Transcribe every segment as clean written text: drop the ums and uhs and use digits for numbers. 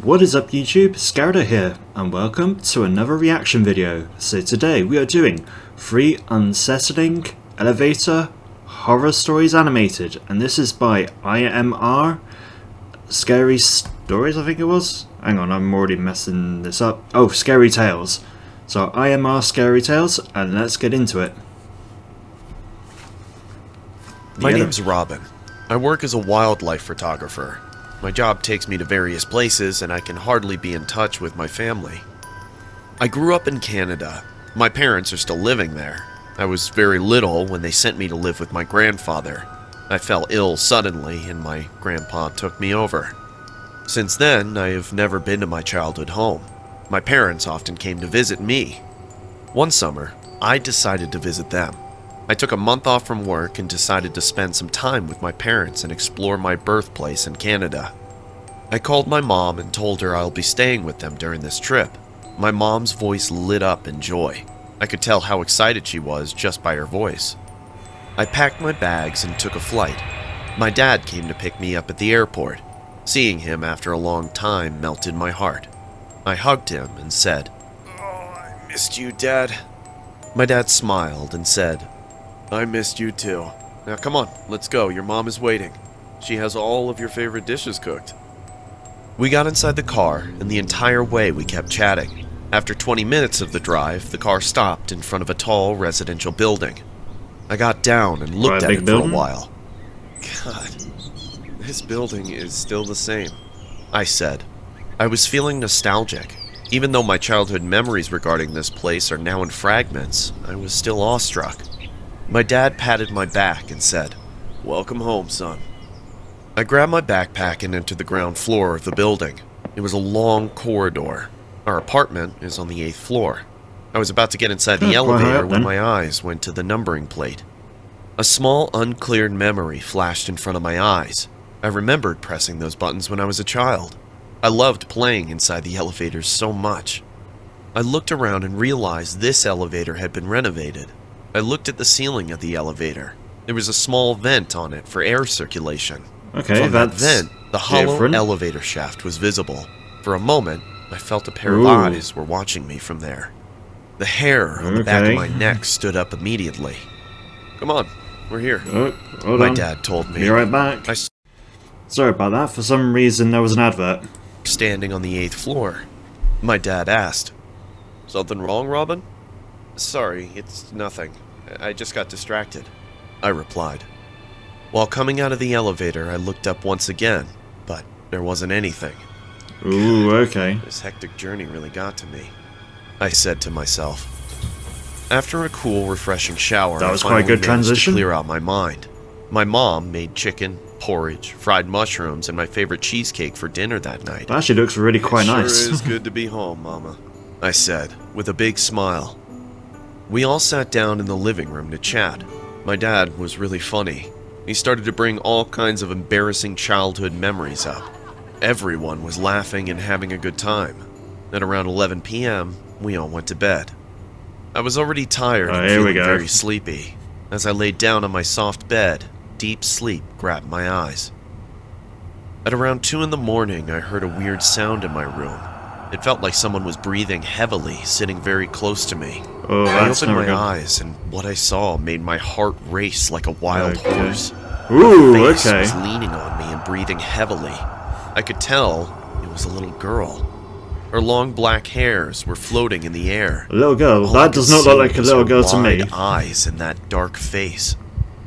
What is up YouTube, Scarido here, and welcome to another reaction video. So today we are doing 3 unsettling elevator horror stories animated, and this is by IMR Scary Stories, I think it was? Hang on, I'm already messing this up. Oh, Scary Tales. So IMR Scary Tales, and let's get into it. My name's Robin. I work as a wildlife photographer. My job takes me to various places, and I can hardly be in touch with my family. I grew up in Canada. My parents are still living there. I was very little when they sent me to live with my grandfather. I fell ill suddenly, and my grandpa took me over. Since then, I have never been to my childhood home. My parents often came to visit me. One summer, I decided to visit them. I took a month off from work and decided to spend some time with my parents and explore my birthplace in Canada. I called my mom and told her I'll be staying with them during this trip. My mom's voice lit up in joy. I could tell how excited she was just by her voice. I packed my bags and took a flight. My dad came to pick me up at the airport. Seeing him after a long time melted my heart. I hugged him and said, "Oh, I missed you, Dad." My dad smiled and said, "I missed you too. Now come on, let's go. Your mom is waiting. She has all of your favorite dishes cooked." We got inside the car, and the entire way we kept chatting. After 20 minutes of the drive, the car stopped in front of a tall residential building. I got down and looked at it for a while. "God, this building is still the same," I said. I was feeling nostalgic. Even though my childhood memories regarding this place are now in fragments, I was still awestruck. My dad patted my back and said, "Welcome home, son." I grabbed my backpack and entered the ground floor of the building. It was a long corridor. Our apartment is on the 8th floor. I was about to get inside the elevator when my eyes went to the numbering plate. A small, uncleared memory flashed in front of my eyes. I remembered pressing those buttons when I was a child. I loved playing inside the elevators so much. I looked around and realized this elevator had been renovated. I looked at the ceiling of the elevator. There was a small vent on it for air circulation. Okay, From that vent, the hollow different. elevator shaft was visible. For a moment, I felt a pair of eyes were watching me from there. The hair on the back of my neck stood up immediately. "Come on, we're here," my dad told me. Be right back. Sorry about that. For some reason, there was an advert. Standing on the 8th floor, my dad asked, "Something wrong, Robin?" "Sorry, it's nothing. I just got distracted," I replied. While coming out of the elevator, I looked up once again, but there wasn't anything. Ooh, okay. This hectic journey really got to me, I said to myself. After a cool, refreshing shower, That was I quite a finally good managed transition. to clear out my mind. My mom made chicken, porridge, fried mushrooms, and my favorite cheesecake for dinner that night. That actually looks really quite nice. It sure is good to be home, Mama, I said, with a big smile. We all sat down in the living room to chat. My dad was really funny. He started to bring all kinds of embarrassing childhood memories up. Everyone was laughing and having a good time. At around 11 p.m., we all went to bed. I was already tired and feeling very sleepy. As I laid down on my soft bed, deep sleep grabbed my eyes. At around 2 in the morning, I heard a weird sound in my room. It felt like someone was breathing heavily, sitting very close to me. I opened my eyes, and what I saw made my heart race like a wild horse. Ooh, Her face was leaning on me and breathing heavily. I could tell it was a little girl. Her long black hairs were floating in the air. A little girl? All That does not look like a little girl to me. wide eyes and that dark face.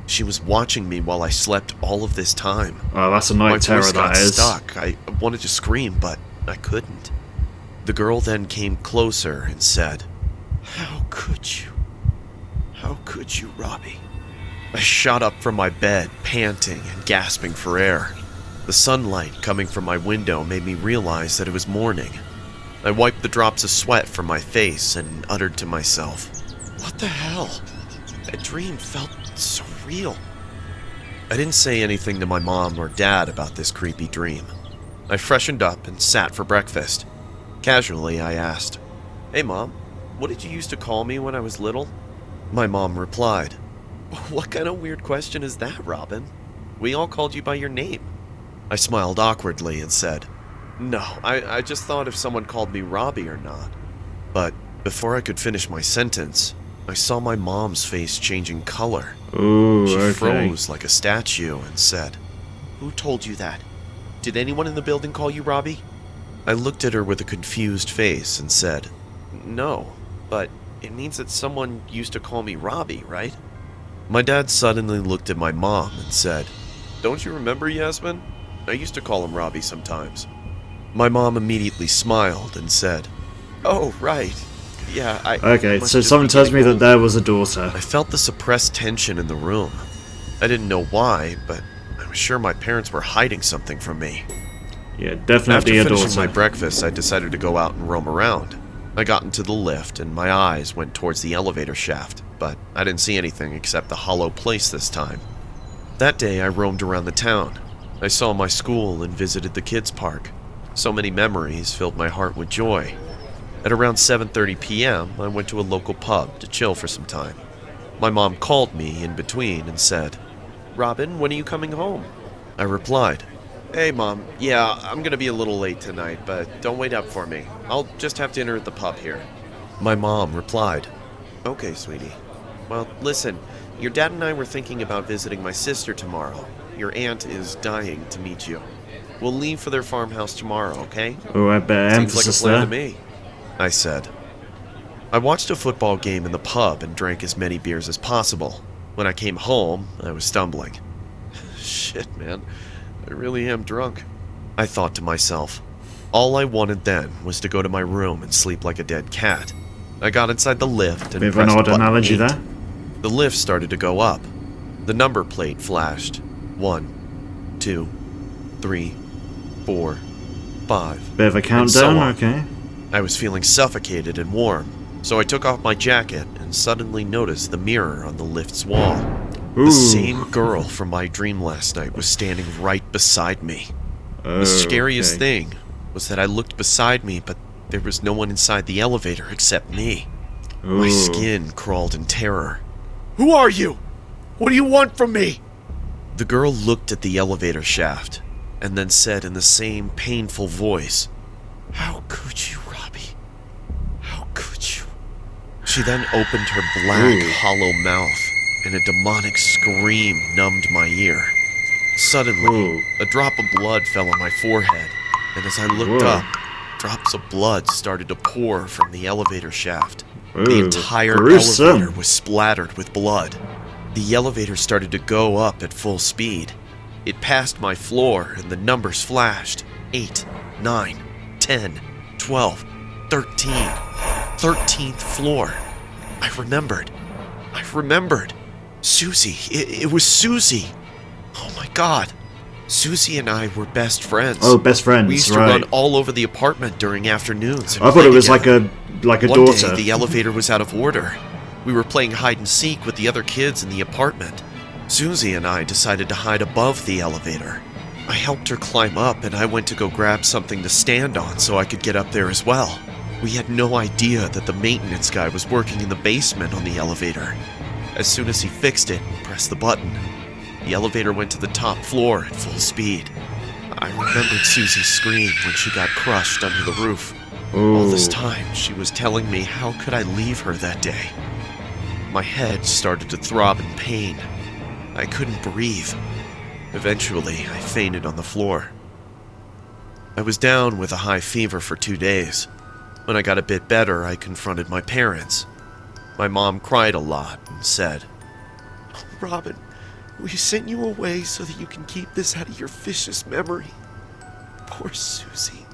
She was watching me while I slept all of this time. Oh, that's a night terror, My voice got that is. stuck. I wanted to scream, but I couldn't. The girl then came closer and said, "How could you? How could you, Robbie?" I shot up from my bed, panting and gasping for air. The sunlight coming from my window made me realize that it was morning. I wiped the drops of sweat from my face and uttered to myself, "What the hell? That dream felt so real." I didn't say anything to my mom or dad about this creepy dream. I freshened up and sat for breakfast. Casually, I asked, "Hey, Mom, what did you used to call me when I was little?" My mom replied, "What kind of weird question is that, Robin? We all called you by your name." I smiled awkwardly and said, No, I just thought if someone called me Robbie or not. But before I could finish my sentence, I saw my mom's face changing color. Ooh, She okay. froze like a statue and said, "Who told you that? Did anyone in the building call you Robbie?" I looked at her with a confused face and said, "No, but it means that someone used to call me Robbie, right?" My dad suddenly looked at my mom and said, "Don't you remember, Yasmin? I used to call him Robbie sometimes." My mom immediately smiled and said, "Oh, right. Yeah, Okay, must so just someone be tells me getting that old." there was a daughter. I felt the suppressed tension in the room. I didn't know why, but I was sure my parents were hiding something from me. Yeah, After definitely a finishing daughter. my breakfast, I decided to go out and roam around. I got into the lift, and my eyes went towards the elevator shaft, but I didn't see anything except the hollow place this time. That day, I roamed around the town. I saw my school and visited the kids' park. So many memories filled my heart with joy. At around 7:30 p.m., I went to a local pub to chill for some time. My mom called me in between and said, "Robin, when are you coming home?" I replied, "Hey, Mom, yeah, I'm gonna be a little late tonight, but don't wait up for me. I'll just have dinner at the pub here." My mom replied, "Okay, sweetie. Well, listen, your dad and I were thinking about visiting my sister tomorrow. Your aunt is dying to meet you. We'll leave for their farmhouse tomorrow, okay?" Oh, I bet "Seems like a emphasis plan to there. me," I said. I watched a football game in the pub and drank as many beers as possible. When I came home, I was stumbling. Shit, man. I really am drunk, I thought to myself. All I wanted then was to go to my room and sleep like a dead cat. I got inside the lift and Bit of an pressed odd button analogy 8. there. The lift started to go up. The number plate flashed. 1, 2, 3, 4, 5. Bit of a And so countdown, on. okay. I was feeling suffocated and warm, so I took off my jacket and suddenly noticed the mirror on the lift's wall. Ooh. The same girl from my dream last night was standing right beside me. Oh, The scariest okay. thing was that I looked beside me, but there was no one inside the elevator except me. My Ooh. skin crawled in terror. "Who are you? What do you want from me?" The girl looked at the elevator shaft and then said in the same painful voice, "How could you, Robbie? How could you?" She then opened her black, Ooh. hollow mouth, and a demonic scream numbed my ear. Suddenly, Ooh. a drop of blood fell on my forehead, and as I looked Whoa. up, drops of blood started to pour from the elevator shaft. Ooh, The entire gruesome. elevator was splattered with blood. The elevator started to go up at full speed. It passed my floor, and the numbers flashed. 8, 9, 10, 12, 13. 13th floor. I remembered. Susie. It was Susie. Oh my god. Susie and I were best friends. Oh, best friends, We used to right. run all over the apartment during afternoons. And I thought play it was together. like a One daughter. day, the elevator was out of order. We were playing hide and seek with the other kids in the apartment. Susie and I decided to hide above the elevator. I helped her climb up, and I went to go grab something to stand on so I could get up there as well. We had no idea that the maintenance guy was working in the basement on the elevator. As soon as he fixed it and pressed the button, the elevator went to the top floor at full speed. I remembered Susie's scream when she got crushed under the roof. All this Ooh. time, she was telling me how could I leave her that day. My head started to throb in pain. I couldn't breathe. Eventually, I fainted on the floor. I was down with a high fever for 2 days. When I got a bit better, I confronted my parents. My mom cried a lot and said, "Oh, Robin, we sent you away so that you can keep this out of your vicious memory. Poor Susie."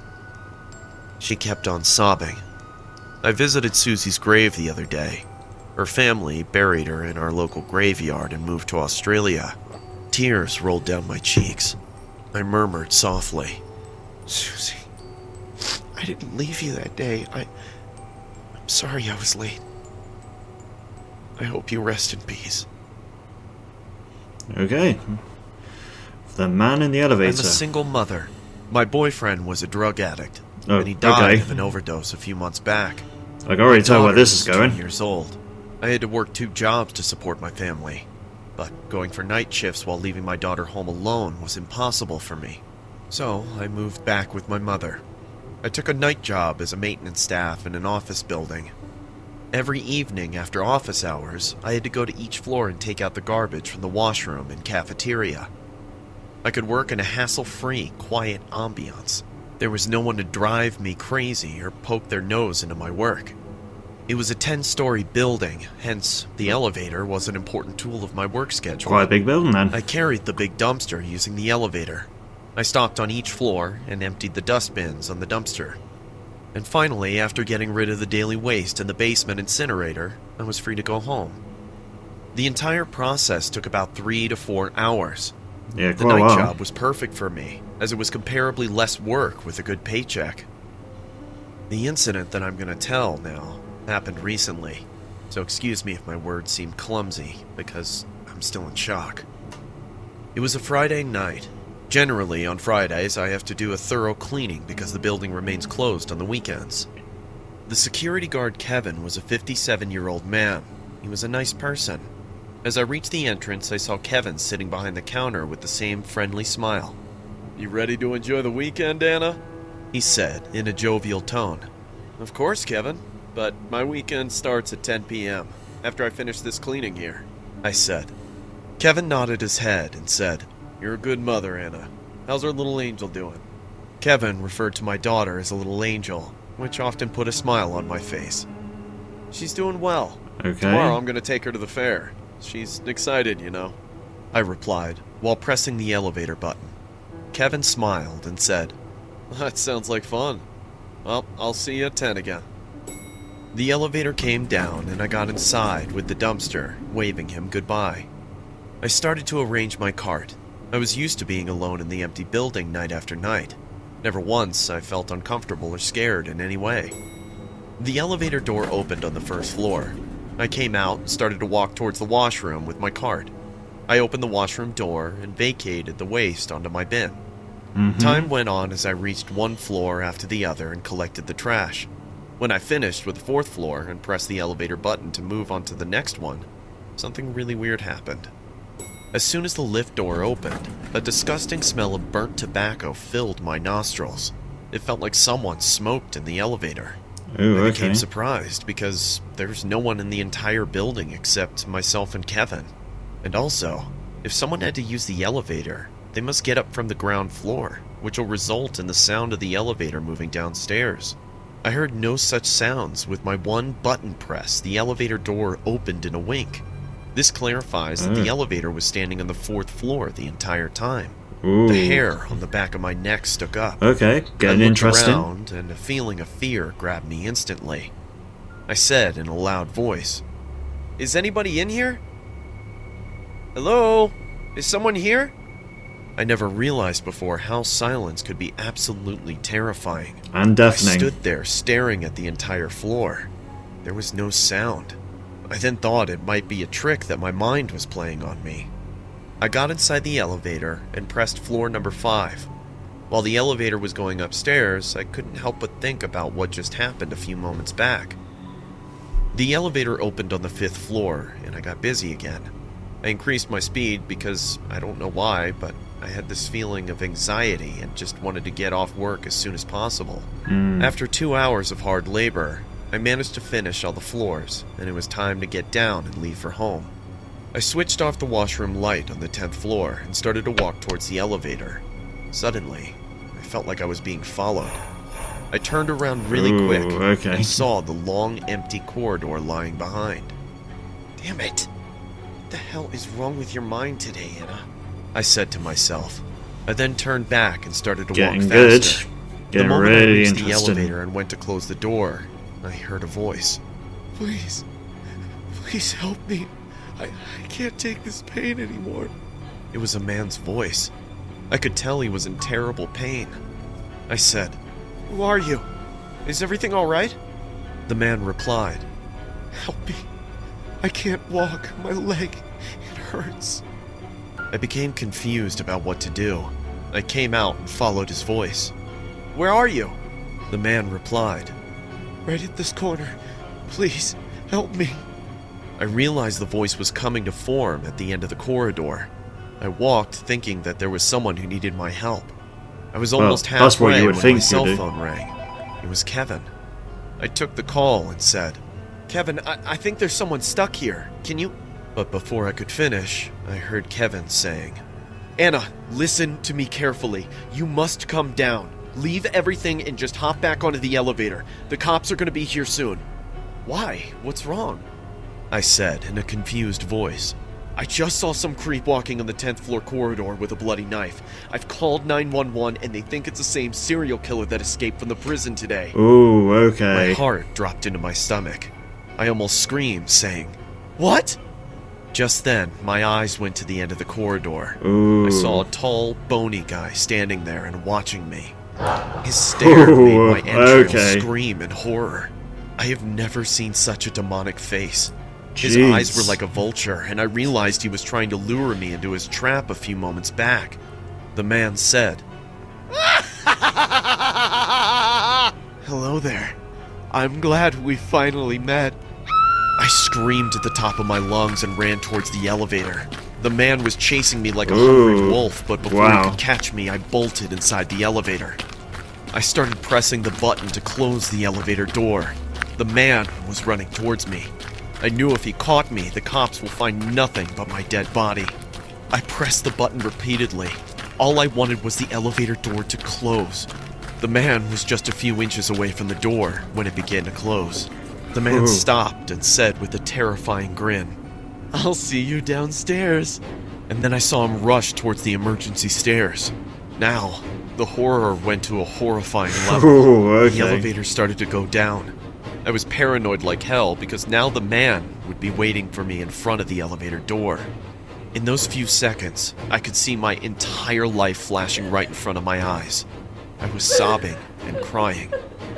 She kept on sobbing. I visited Susie's grave the other day. Her family buried her in our local graveyard and moved to Australia. Tears rolled down my cheeks. I murmured softly, "Susie, I didn't leave you that day. I'm sorry I was late. I hope you rest in peace." Okay. The man in the I'm elevator. a single mother. My boyfriend was a drug addict, Oh, and he died okay. of an overdose a few months back. I can already tell where Daughter this is was going. 2 years old. I had to work 2 jobs to support my family, but going for night shifts while leaving my daughter home alone was impossible for me. So I moved back with my mother. I took a night job as a maintenance staff in an office building. Every evening after office hours, I had to go to each floor and take out the garbage from the washroom and cafeteria. I could work in a hassle-free, quiet ambiance. There was no one to drive me crazy or poke their nose into my work. It was a 10-story building, hence the elevator was an important tool of my work schedule. Quite a big building then. I carried the big dumpster using the elevator. I stopped on each floor and emptied the dustbins on the dumpster. And finally, after getting rid of the daily waste in the basement incinerator, I was free to go home. The entire process took about 3 to 4 hours. Yeah, The quite a night while. job was perfect for me, as it was comparably less work with a good paycheck. The incident that I'm going to tell now happened recently, so excuse me if my words seem clumsy, because I'm still in shock. It was a Friday night. Generally, on Fridays, I have to do a thorough cleaning because the building remains closed on the weekends. The security guard Kevin was a 57-year-old man. He was a nice person. As I reached the entrance, I saw Kevin sitting behind the counter with the same friendly smile. "You ready to enjoy the weekend, Anna?" he said in a jovial tone. "Of course, Kevin, but my weekend starts at 10 p.m. after I finish this cleaning here," I said. Kevin nodded his head and said, "You're a good mother, Anna. How's our little angel doing?" Kevin referred to my daughter as a little angel, which often put a smile on my face. "She's doing well. Okay. Tomorrow I'm going to take her to the fair. She's excited, you know," I replied, while pressing the elevator button. Kevin smiled and said, "That sounds like fun. Well, I'll see you at 10 again." The elevator came down and I got inside with the dumpster, waving him goodbye. I started to arrange my cart. I was used to being alone in the empty building night after night. Never once I felt uncomfortable or scared in any way. The elevator door opened on the first floor. I came out and started to walk towards the washroom with my cart. I opened the washroom door and vacated the waste onto my bin. Time went on as I reached one floor after the other and collected the trash. When I finished with the fourth floor and pressed the elevator button to move on to the next one, something really weird happened. As soon as the lift door opened, a disgusting smell of burnt tobacco filled my nostrils. It felt like someone smoked in the elevator. Ooh, I became okay. surprised because there was no one in the entire building except myself and Kevin. And also, if someone had to use the elevator, they must get up from the ground floor, which will result in the sound of the elevator moving downstairs. I heard no such sounds. With my one button press, the elevator door opened in a wink. This clarifies that the elevator was standing on the fourth floor the entire time. Ooh. The hair on the back of my neck stuck up. Okay, I getting looked interesting. around, and a feeling of fear grabbed me instantly. I said in a loud voice, "Is anybody in here? Hello? Is someone here?" I never realized before how silence could be absolutely terrifying. And I deafening. stood there staring at the entire floor. There was no sound. I then thought it might be a trick that my mind was playing on me. I got inside the elevator and pressed floor number 5. While the elevator was going upstairs, I couldn't help but think about what just happened a few moments back. The elevator opened on the 5th floor, and I got busy again. I increased my speed because I don't know why, but I had this feeling of anxiety and just wanted to get off work as soon as possible. After 2 hours of hard labor, I managed to finish all the floors, and it was time to get down and leave for home. I switched off the washroom light on the 10th floor and started to walk towards the elevator. Suddenly, I felt like I was being followed. I turned around really quick okay. and saw the long, empty corridor lying behind. "Damn it! What the hell is wrong with your mind today, Anna?" I said to myself. I then turned back and started to Getting walk good. faster. The Getting moment I really reached the interesting. elevator and went to close the door, I heard a voice. Please help me. I can't take this pain anymore." It was a man's voice. I could tell he was in terrible pain. I said, "Who are you? Is everything all right?" The man replied, "Help me. I can't walk. My leg, it hurts." I became confused about what to do. I came out and followed his voice. "Where are you?" The man replied, "Right at this corner. Please, help me." I realized the voice was coming to form at the end of the corridor. I walked thinking that there was someone who needed my help. I was almost that's what halfway you would when think my cell you'd do. phone rang. It was Kevin. I took the call and said, "Kevin, I think there's someone stuck here. Can you—" But before I could finish, I heard Kevin saying, "Anna, listen to me carefully. You must come down. Leave everything and just hop back onto the elevator. The cops are going to be here soon." "Why? What's wrong?" I said in a confused voice. "I just saw some creep walking on the 10th floor corridor with a bloody knife. I've called 911 and they think it's the same serial killer that escaped from the prison today." Ooh, okay. My heart dropped into my stomach. I almost screamed, saying, "What?" Just then, my eyes went to the end of the corridor. Ooh. I saw a tall, bony guy standing there and watching me. His stare made my entrails scream in horror. I have never seen such a demonic face. His eyes were like a vulture, and I realized he was trying to lure me into his trap a few moments back. The man said, "Hello there. I'm glad we finally met." I screamed at the top of my lungs and ran towards the elevator. The man was chasing me like a hungry wolf, but before he could catch me, I bolted inside the elevator. I started pressing the button to close the elevator door. The man was running towards me. I knew if he caught me, the cops will find nothing but my dead body. I pressed the button repeatedly. All I wanted was the elevator door to close. The man was just a few inches away from the door when it began to close. The man stopped and said with a terrifying grin, "I'll see you downstairs." And then I saw him rush towards the emergency stairs. Now, the horror went to a horrifying level. The elevator started to go down. I was paranoid like hell because now the man would be waiting for me in front of the elevator door. In those few seconds, I could see my entire life flashing right in front of my eyes. I was sobbing and crying.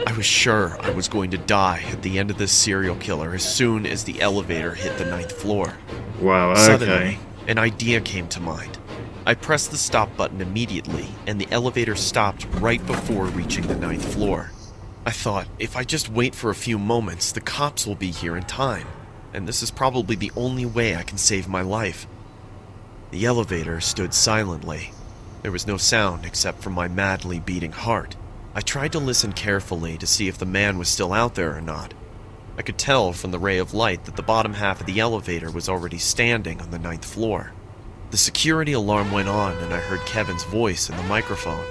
I was sure I was going to die at the end of this serial killer as soon as the elevator hit the 9th floor. Wow, okay. Suddenly, an idea came to mind. I pressed the stop button immediately, and the elevator stopped right before reaching the 9th floor. I thought, if I just wait for a few moments, the cops will be here in time, and this is probably the only way I can save my life. The elevator stood silently. There was no sound except for my madly beating heart. I tried to listen carefully to see if the man was still out there or not. I could tell from the ray of light that the bottom half of the elevator was already standing on the 9th floor. The security alarm went on, and I heard Kevin's voice in the microphone.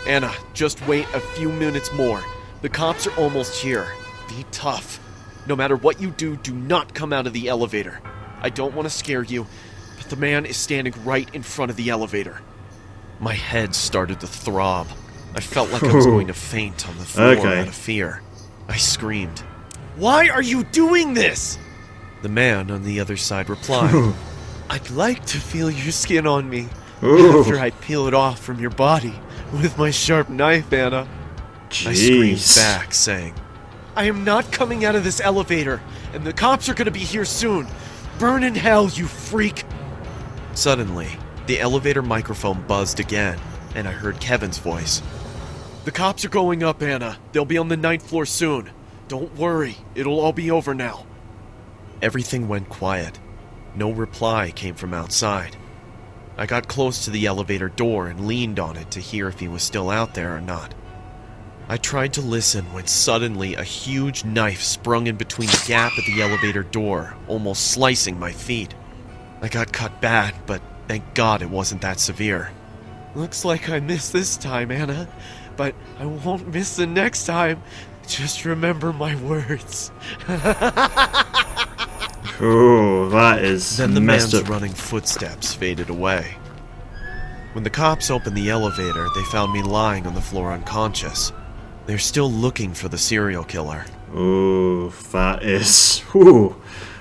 "Anna, just wait a few minutes more. The cops are almost here. Be tough. No matter what you do, do not come out of the elevator. I don't want to scare you, but the man is standing right in front of the elevator." My head started to throb. I felt like I was going to faint on the floor out of fear. I screamed, "Why are you doing this?" The man on the other side replied, "I'd like to feel your skin on me after I peel it off from your body with my sharp knife, Anna." I screamed back, saying, "I am not coming out of this elevator, and the cops are going to be here soon. Burn in hell, you freak." Suddenly, the elevator microphone buzzed again, and I heard Kevin's voice. "The cops are going up, Anna. They'll be on the 9th floor soon. Don't worry, it'll all be over now." Everything went quiet. No reply came from outside. I got close to the elevator door and leaned on it to hear if he was still out there or not. I tried to listen when suddenly a huge knife sprung in between the gap at the elevator door, almost slicing my feet. I got cut bad, but thank God it wasn't that severe. "Looks like I missed this time, Anna, but I won't miss the next time. Just remember my words." Oh, that is Then the messed man's up. running footsteps faded away. When the cops opened the elevator, they found me lying on the floor unconscious. They're still looking for the serial killer. Oh, that is... Whew,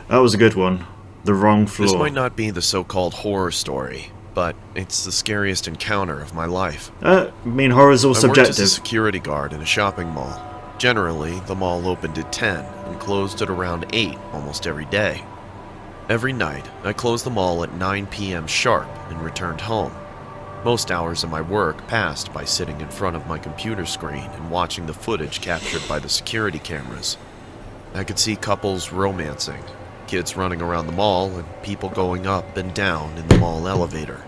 that was a good one. The wrong floor. This might not be the so-called horror story, but it's the scariest encounter of my life. I mean, horror's all I worked as a subjective. security guard in a shopping mall. Generally, the mall opened at 10 and closed at around 8 almost every day. Every night, I closed the mall at 9 p.m. sharp and returned home. Most hours of my work passed by sitting in front of my computer screen and watching the footage captured by the security cameras. I could see couples romancing, kids running around the mall, and people going up and down in the mall elevator.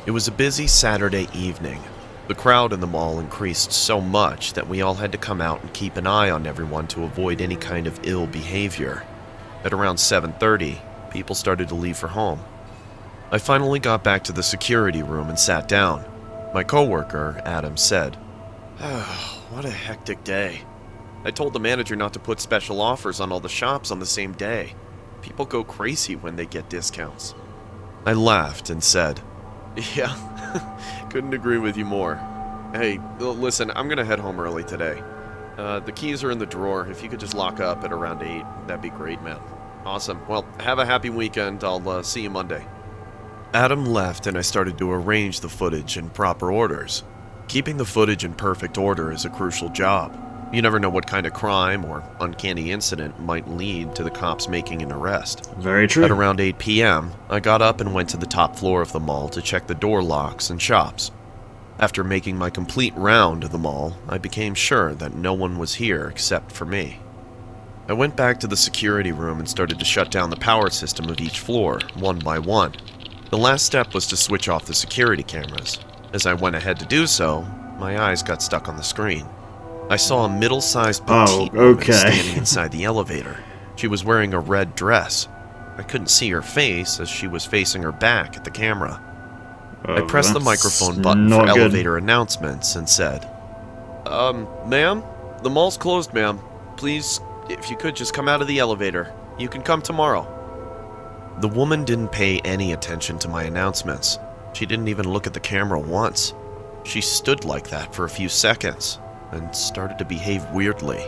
It was a busy Saturday evening. The crowd in the mall increased so much that we all had to come out and keep an eye on everyone to avoid any kind of ill behavior. At around 7:30, people started to leave for home. I finally got back to the security room and sat down. My coworker, Adam, said, "Oh, what a hectic day. I told the manager not to put special offers on all the shops on the same day. People go crazy when they get discounts." I laughed and said, "Yeah, couldn't agree with you more. Hey, listen, I'm gonna head home early today. The keys are in the drawer. If you could just lock up at around 8, that'd be great, man." "Awesome. Well, have a happy weekend. I'll see you Monday." Adam left and I started to arrange the footage in proper orders. Keeping the footage in perfect order is a crucial job. You never know what kind of crime or uncanny incident might lead to the cops making an arrest. Very true. At around 8 p.m., I got up and went to the top floor of the mall to check the door locks and shops. After making my complete round of the mall, I became sure that no one was here except for me. I went back to the security room and started to shut down the power system of each floor, one by one. The last step was to switch off the security cameras. As I went ahead to do so, my eyes got stuck on the screen. I saw a middle-sized petite woman standing inside the elevator. She was wearing a red dress. I couldn't see her face as she was facing her back at the camera. I pressed the microphone button for elevator announcements and said, "Ma'am, the mall's closed, ma'am. Please, if you could just come out of the elevator. You can come tomorrow." The woman didn't pay any attention to my announcements. She didn't even look at the camera once. She stood like that for a few seconds and started to behave weirdly.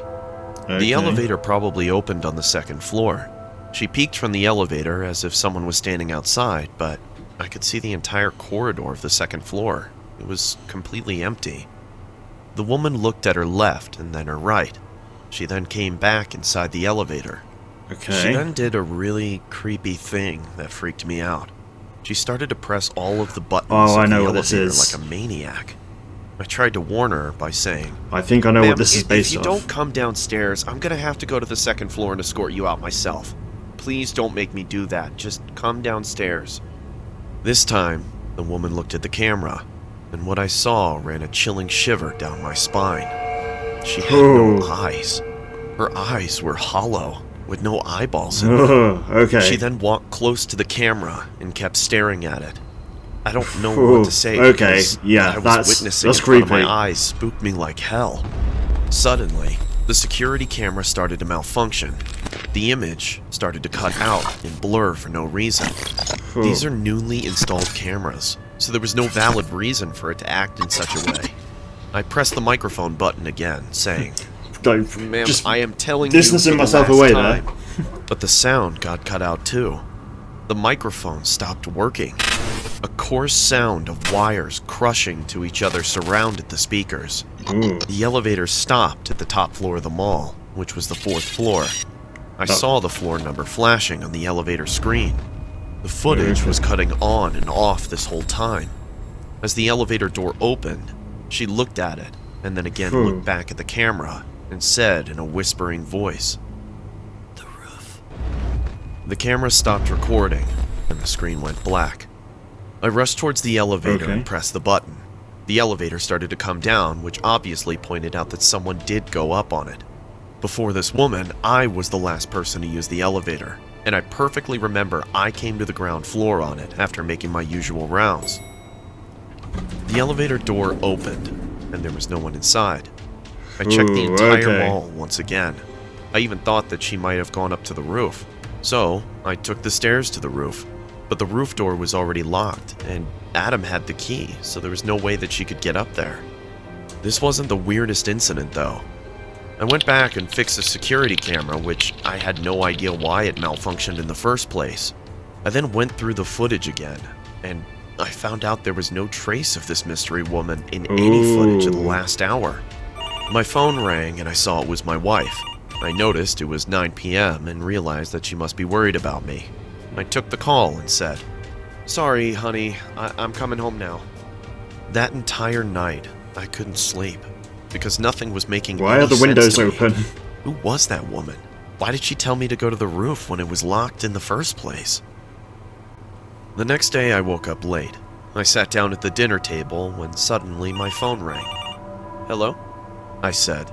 The elevator probably opened on the second floor. She peeked from the elevator as if someone was standing outside, but I could see the entire corridor of the second floor. It was completely empty. The woman looked at her left and then her right. She then came back inside the elevator. She then did a really creepy thing that freaked me out. She started to press all of the buttons of the elevator like a maniac. I tried to warn her by saying, "I think I know what this is based off. If you don't come downstairs, I'm gonna have to go to the second floor and escort you out myself. Please don't make me do that. Just come downstairs." This time, the woman looked at the camera, and what I saw ran a chilling shiver down my spine. She had no eyes. Her eyes were hollow, with no eyeballs in them. She then walked close to the camera and kept staring at it. I don't know what to say because I was witnessing in front of my eyes spooked me like hell. Suddenly, the security camera started to malfunction. The image started to cut out and blur for no reason. These are newly installed cameras, so there was no valid reason for it to act in such a way. I pressed the microphone button again, saying, "Ma'am, I am telling you for the last time." But the sound got cut out too. The microphone stopped working. A coarse sound of wires crushing to each other surrounded the speakers. The elevator stopped at the top floor of the mall, which was the 4th floor. I saw the floor number flashing on the elevator screen. The footage was cutting on and off this whole time. As the elevator door opened, she looked at it, and then again looked back at the camera, and said in a whispering voice, "The roof." The camera stopped recording, and the screen went black. I rushed towards the elevator and pressed the button. The elevator started to come down, which obviously pointed out that someone did go up on it. Before this woman, I was the last person to use the elevator, and I perfectly remember I came to the ground floor on it after making my usual rounds. The elevator door opened, and there was no one inside. I checked the entire mall once again. I even thought that she might have gone up to the roof. So, I took the stairs to the roof. But the roof door was already locked, and Adam had the key, so there was no way that she could get up there. This wasn't the weirdest incident, though. I went back and fixed the security camera, which I had no idea why it malfunctioned in the first place. I then went through the footage again, and I found out there was no trace of this mystery woman in any footage of the last hour. My phone rang and I saw it was my wife. I noticed it was 9 p.m. and realized that she must be worried about me. I took the call and said, "Sorry, honey, I'm coming home now." That entire night, I couldn't sleep, because nothing was making any sense. Why are the windows open? Who was that woman? Why did she tell me to go to the roof when it was locked in the first place? The next day, I woke up late. I sat down at the dinner table when suddenly my phone rang. "Hello?" I said.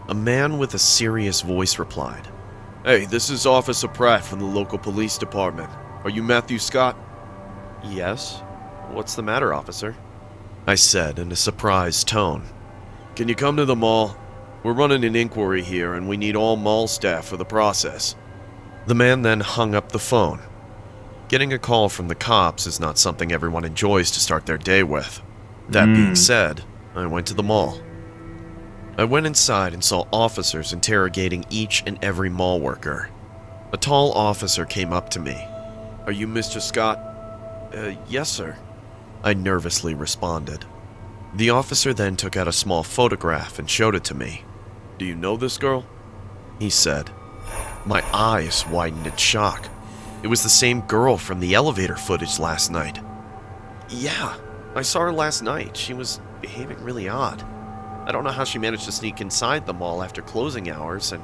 A man with a serious voice replied. "Hey, this is Officer Pratt from the local police department. Are you Matthew Scott?" "Yes. What's the matter, officer?" I said in a surprised tone. "Can you come to the mall? We're running an inquiry here and we need all mall staff for the process." The man then hung up the phone. Getting a call from the cops is not something everyone enjoys to start their day with. That being said, I went to the mall. I went inside and saw officers interrogating each and every mall worker. A tall officer came up to me. "Are you Mr. Scott?" Yes, sir," I nervously responded. The officer then took out a small photograph and showed it to me. "Do you know this girl?" he said. My eyes widened in shock. It was the same girl from the elevator footage last night. "Yeah, I saw her last night. She was behaving really odd. I don't know how she managed to sneak inside the mall after closing hours, and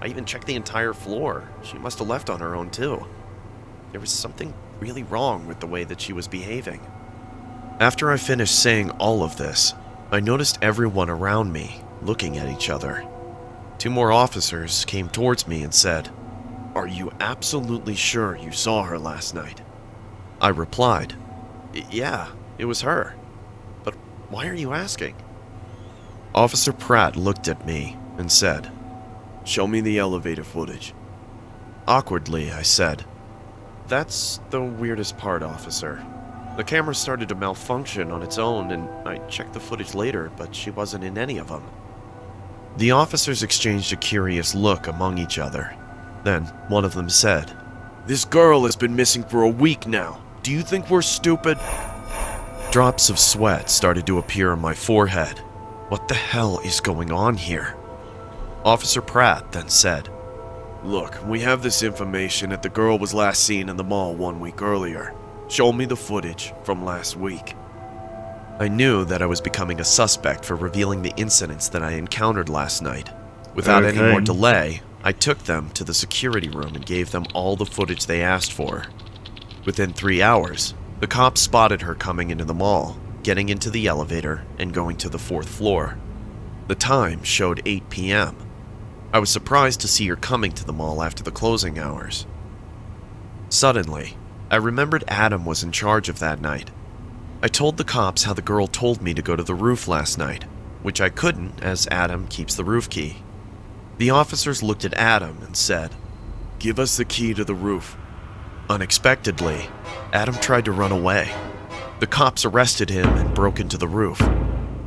I even checked the entire floor. She must have left on her own too. There was something really wrong with the way that she was behaving." After I finished saying all of this, I noticed everyone around me looking at each other. 2 more officers came towards me and said, "Are you absolutely sure you saw her last night?" I replied, "Yeah, it was her. But why are you asking?" Officer Pratt looked at me and said, "Show me the elevator footage." Awkwardly, I said, "That's the weirdest part, officer. The camera started to malfunction on its own, and I checked the footage later, but she wasn't in any of them." The officers exchanged a curious look among each other. Then one of them said, "This girl has been missing for a week now. Do you think we're stupid?" Drops of sweat started to appear on my forehead. What the hell is going on here? Officer Pratt then said, "Look, we have this information that the girl was last seen in the mall 1 week earlier. Show me the footage from last week." I knew that I was becoming a suspect for revealing the incidents that I encountered last night. Without any more delay, I took them to the security room and gave them all the footage they asked for. Within 3 hours, the cops spotted her coming into the mall, getting into the elevator, and going to the 4th floor. The time showed 8 p.m. I was surprised to see her coming to the mall after the closing hours. Suddenly, I remembered Adam was in charge of that night. I told the cops how the girl told me to go to the roof last night, which I couldn't as Adam keeps the roof key. The officers looked at Adam and said, "Give us the key to the roof." Unexpectedly, Adam tried to run away. The cops arrested him and broke into the roof.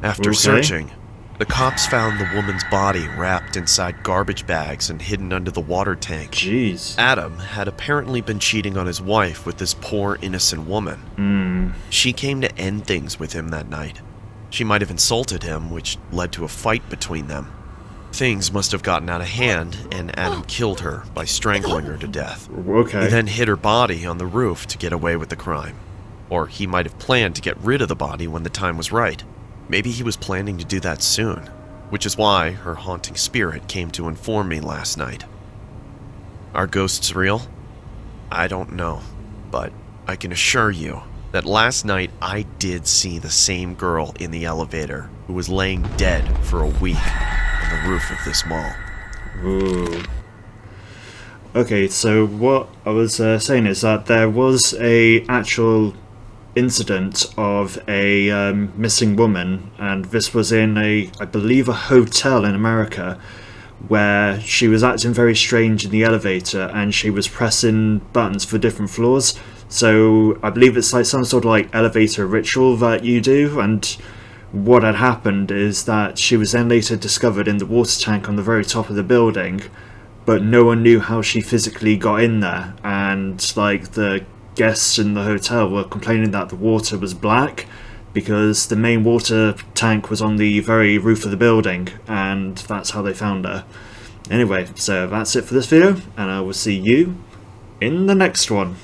After searching, the cops found the woman's body wrapped inside garbage bags and hidden under the water tank. Jeez. Adam had apparently been cheating on his wife with this poor innocent woman. She came to end things with him that night. She might have insulted him, which led to a fight between them. Things must have gotten out of hand, and Adam killed her by strangling her to death. Okay. He then hid her body on the roof to get away with the crime. Or he might have planned to get rid of the body when the time was right. Maybe he was planning to do that soon, which is why her haunting spirit came to inform me last night. Are ghosts real? I don't know, but I can assure you that last night I did see the same girl in the elevator who was laying dead for a week on the roof of this mall. Ooh. Okay, so what I was saying is that there was a actual incident of a missing woman, and this was in I believe a hotel in America, where she was acting very strange in the elevator and she was pressing buttons for different floors. So I believe it's like some sort of like elevator ritual that you do, and what had happened is that she was then later discovered in the water tank on the very top of the building, but no one knew how she physically got in there, and like the guests in the hotel were complaining that the water was black because the main water tank was on the very roof of the building, and that's how they found her. Anyway, so that's it for this video, and I will see you in the next one.